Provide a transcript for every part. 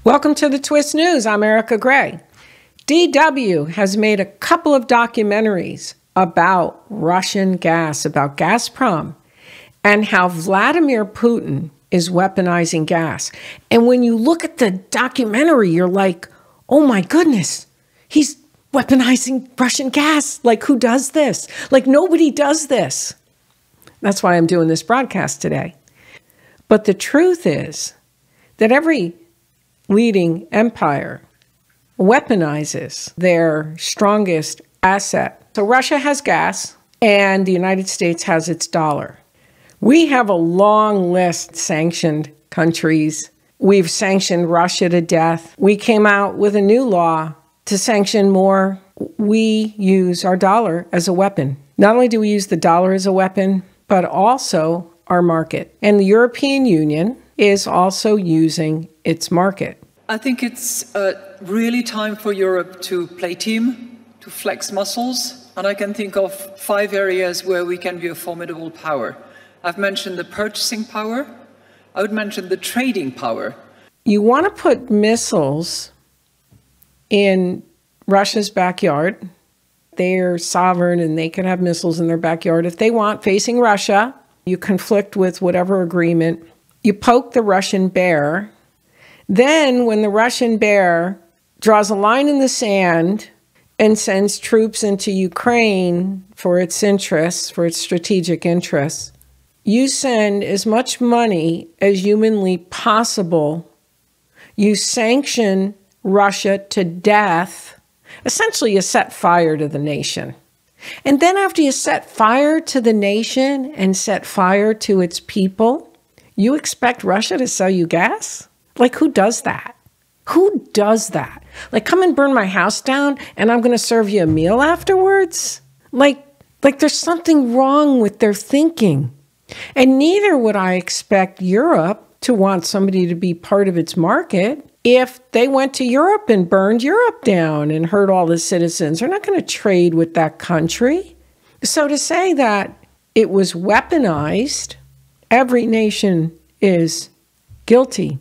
Welcome to the Twist News. I'm Erika Grey. DW has made a couple of documentaries about Russian gas, about Gazprom, and how Vladimir Putin is weaponizing gas. And when you look at the documentary, you're like, oh my goodness, he's weaponizing Russian gas. Like, who does this? Like, nobody does this. That's why I'm doing this broadcast today. But the truth is that every leading empire weaponizes their strongest asset. So Russia has gas and the United States has its dollar. We have a long list of sanctioned countries. We've sanctioned Russia to death. We came out with a new law to sanction more. We use our dollar as a weapon. Not only do we use the dollar as a weapon, but also our market. And the European Union is also using its market. I think it's really time for Europe to play team, to flex muscles, and I can think of 5 areas where we can be a formidable power. I've mentioned the purchasing power. I would mention the trading power. You want to put missiles in Russia's backyard. They're sovereign and they can have missiles in their backyard if they want, facing Russia. You conflict with whatever agreement. You poke the Russian bear. Then when the Russian bear draws a line in the sand and sends troops into Ukraine for its interests, for its strategic interests, you send as much money as humanly possible. You sanction Russia to death. Essentially, you set fire to the nation. And then after you set fire to the nation and set fire to its people, you expect Russia to sell you gas? Like, who does that? Who does that? Like, come and burn my house down and I'm going to serve you a meal afterwards? Like there's something wrong with their thinking. And neither would I expect Europe to want somebody to be part of its market if they went to Europe and burned Europe down and hurt all the citizens. They're not going to trade with that country. So to say that it was weaponized, every nation is guilty.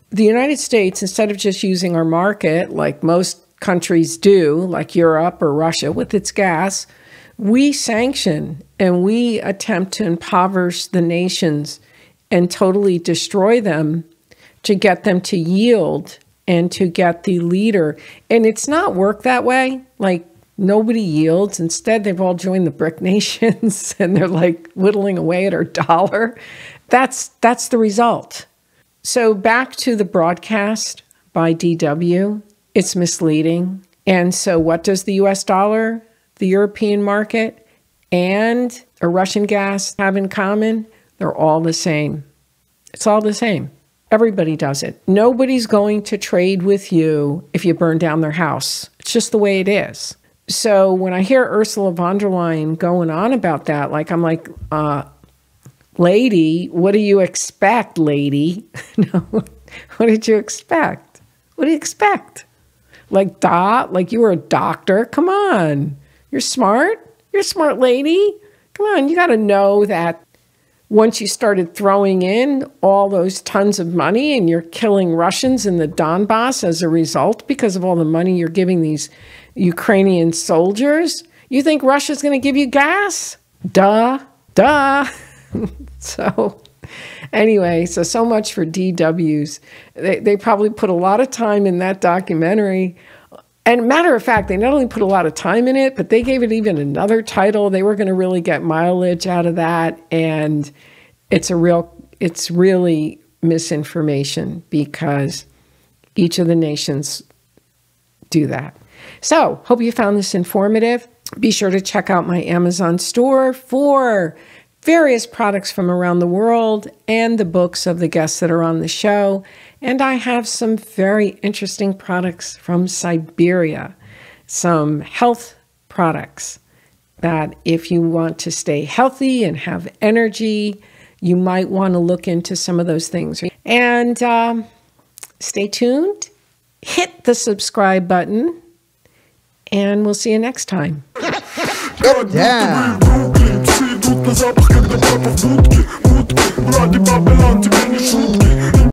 The United States, instead of just using our market like most countries do, like Europe or Russia with its gas, we sanction and we attempt to impoverish the nations and totally destroy them to get them to yield and to get the leader. And it's not worked that way. Like, nobody yields. Instead, they've all joined the BRIC nations and they're like whittling away at our dollar. That's the result. So back to the broadcast by DW, it's misleading. And so what does the US dollar, the European market, and a Russian gas have in common? They're all the same. It's all the same. Everybody does it. Nobody's going to trade with you if you burn down their house. It's just the way it is. So when I hear Ursula von der Leyen going on about that, like, I'm like, lady, what do you expect, lady? No, what did you expect? What do you expect? Like, like you were a doctor? Come on. You're smart. You're a smart lady. Come on, you got to know that once you started throwing in all those tons of money and you're killing Russians in the Donbass as a result because of all the money you're giving these Ukrainian soldiers, you think Russia's going to give you gas? Duh. So anyway, so much for DWs. They probably put a lot of time in that documentary. And matter of fact, they not only put a lot of time in it, but they gave it even another title. They were going to really get mileage out of that. And it's really misinformation because each of the nations do that. So hope you found this informative. Be sure to check out my Amazon store for various products from around the world and the books of the guests that are on the show. And I have some very interesting products from Siberia, some health products that if you want to stay healthy and have energy, you might want to look into some of those things. And stay tuned, hit the subscribe button, and we'll see you next time. Get down.